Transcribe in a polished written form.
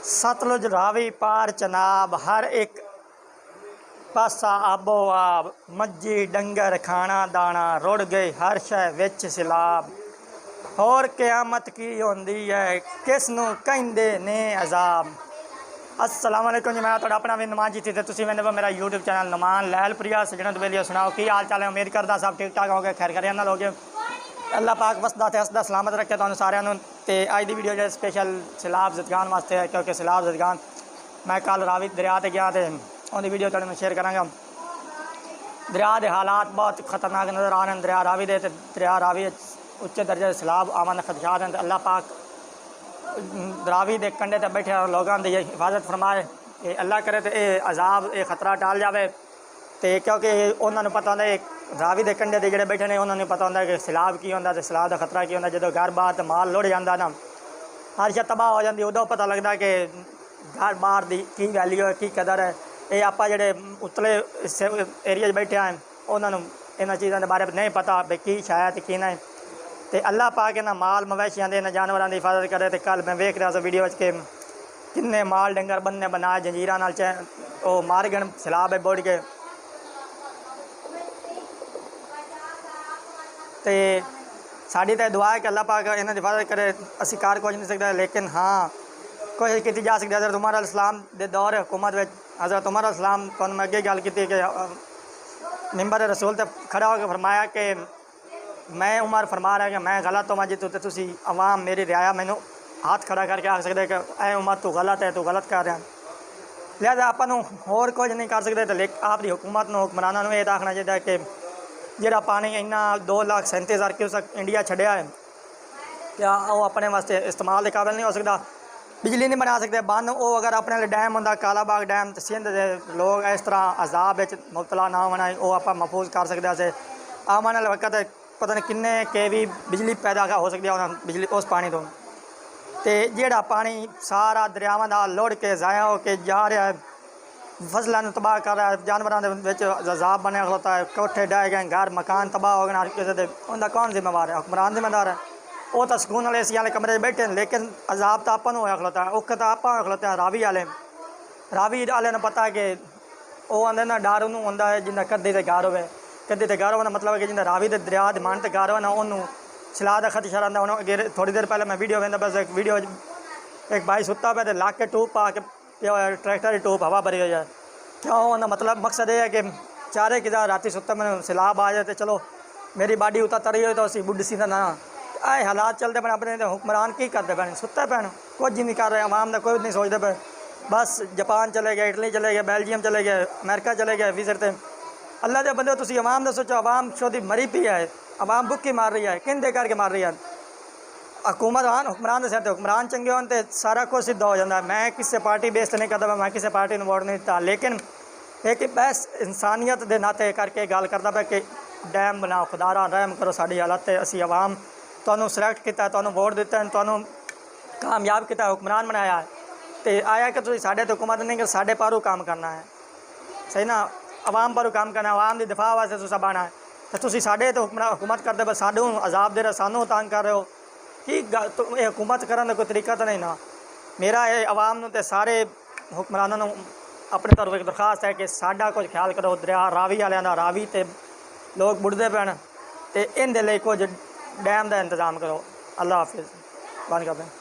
सतलुज रावी पार चनाब हर एक पासा आबो आब मज्जी डंगर खाना दाना रुड़ गए हर शय विच सिलाब होर क़यामत की होंदी है किसनू कहिंदे ने अजाब। अस्सलाम वालेकुम जी, मैं थोड़ा अपना भी नुमान जी थी तुसी मैंने मेरा यूट्यूब चैनल नुमान लहल प्रिया सजना दुबेलियो सुनाओ की हाल चाल है। उम्मीद करदा सब ठीक ठाक हो गए, खैर खैरियत नाल हो गए। अल्लाह पाक वसदा ते हसदा सलामत रखे तुहानू सारिਆਂ ਨੂੰ। ਤੇ ਅੱਜ ਦੀ ਵੀਡੀਓ ਜਿਹੜੀ ਸਪੈਸ਼ਲ ਸੈਲਾਬ ਜ਼ਦਗਾਨ ਵਾਸਤੇ ਹੈ, क्योंकि सैलाब ਜ਼ਦਗਾਨ मैं कल रावी दरिया ते गया तो उनकी वीडियो तुहानू शेयर करांगा। दरिया के हालात बहुत खतरनाक नज़र आ रहे हैं। दरिया रावी दे दरिया रावी उच्चे दर्जे सैलाब आवन के खदशात हैं। अल्लाह पाक रावी के कंढे ते बैठे लोगों की हिफाजत फरमाए कि अल्लाह करे तो यह अजाब ये खतरा टाल जाए। तो क्योंकि उन्होंने पता होंगे रावी के कंढे ते जिहड़े बैठे ने उन्होंने पता होंगे कि सैलाब की होंदा ते सैलाब का खतरा की होंदा। जो घर बार तो माल लुढ़ जाता ना, हर शय तबाह हो जाती, उदों पता लगता कि घर बार की वैल्यू है, की कदर है। ये आप जो उतले एरिया बैठे हैं उन्होंने इन्होंने चीज़ों के बारे में नहीं पता भी की शायद की नहीं। तो अल्लाह पाक इन्होंने माल मवेशियों के इन्होंने जानवरों की हिफाजत करे। तो कल मैं वेख रहा था वीडियो के किन्ने माल डंगर बन्ने बनाए जंजीर नाल वो मार गए सैलाब बुड़ के। तो साड़ी तो दुआ है कि अल्लाह पाक इन्होंने हिफाजत करे। असी कार कुछ नहीं सकते, लेकिन हाँ कोशिश की जा सकती है। हज़रत उमर अलैहिस्सलाम के दौर हुकूमत में हज़रत उमर अलैहिस्सलाम तो मैं अगे गल की कि मिंबर रसूल ते खड़ा होकर फरमाया कि मैं उमर फरमा रहा कि मैं गलत होवां जितों तो तुसी अवाम मेरी रियाया मैनू हाथ खड़ा करके आख सकते कि ऐ उमर तू गलत है, तू गलत कर रहा। लिहाजा आपां नूं होर कुछ नहीं कर सकते। तो लेकिन आपकी हुकूमत नूं हुक्मरानां नूं इह आखना चाहिए कि जिहड़ा पानी इन्ना 2,37,000 क्यूसेक इंडिया छड्डिया है क्या वो अपने वास्ते इस्तेमाल के काबिल नहीं हो सकता। बिजली नहीं बना सकते बन वो अगर अपने लिए डैम होंदा कालाबाग डैम तो सिंध के लोग इस तरह अजाब मुबतला ना होना वो आप महफूज कर सकते थे। आने वाले वक्त पता नहीं किन्ने के भी बिजली पैदा हो सकती है बिजली उस पानी तो। जिहड़ा पानी सारा दरियावां दा लुढ़ के ज़ाया हो के जा रहा है, फसलों तबाह कर रहा है, जानवरों के अजाब बने खलोता है, कोठे ढह गए, घर मकान तबाह हो गए। हर किसी उनका कौन जिम्मेवार है? हुक्मरान जिम्मेदार है। वो तो सुकून वाले एसी वाले कमरे बैठे हैं, लेकिन अजाब तो आपन होया खलोता है, औखे तो आप खलोते हैं। रावी वाले ने पता है कि वो आते ना डर उन्होंने होंदा है जिन्हें कद्दी ते घर होवे। कद्दी ते घर होने मतलब है कि जिन्हें रावी के दरिया के मन ते घर हो ना उन्होंने सैलाब का खदशा रहा। उन्होंने अगे थोड़ी देर पहले मैं वीडियो वेंदा बस एक वीडियो एक भाई सुता पे ला के टूब पा के ट्रैक्टर की टूब हवा भरी हुई है। क्यों उन्होंने मतलब मकसद ये है कि चारे कि राती सुता मैंने सैलाब आ जाए तो चलो मेरी बाडी उतर तरी हो तो असी बुढ़ सी ना। आए हालात चलते पे अपने हुक्मरान की करते पे सुते पैन कुछ नहीं कर रहे। आवाम का कोई नहीं सोचते पे, बस जापान चले गए, इटली चले गए, बेल्जियम चले गए, अमेरिका चले गए विजिट से। अल्लाह के बंदे तुम आवाम का सोचो, आवाम शोधी मरी पी है, आवाम भुखी मार रही है, किन करके मार रही है। हुक्मरान के सिर हुक्मरान चंगे हो तो सारा कुछ सिद्ध हो जाता है। मैं किसी पार्टी बेस नहीं करता, मैं किसी पार्टी को वोट नहीं दिता, लेकिन एक बस इंसानियत के नाते करके गल करता पे कि डैम बनाओ, खुदारा रहम करो साड़ी हालत। असी आवाम तुहानू सिलेक्ट किया, तुहानू वोट दिता, तुहानू कामयाब किया, हुक्मरान बनाया है। तो आया कि तुम साढ़े तो हुकूमत नहीं कि साढ़े पारू काम करना है, सही ना। आवाम पारू काम करना, आवाम की दिफा वास्ते तुसा बना है। तो तुम साढ़े तो हुकूमत करते बस सानू अजाब दे रहे, सानू तंग कर रहे हो कि ये हुकूमत करने का कोई तरीका तो नहीं ना। मेरा ये आवाम ते सारे हुक्मरानों अपने तरफ एक दरखास्त है कि साडा कुछ ख्याल करो। दरिया रावी वालियां दा रावी ते लोग बुढ़ते पैन तो इनके लिए कुछ डैम का इंतजाम करो। अल्लाह हाफिज़। बंद कर दें।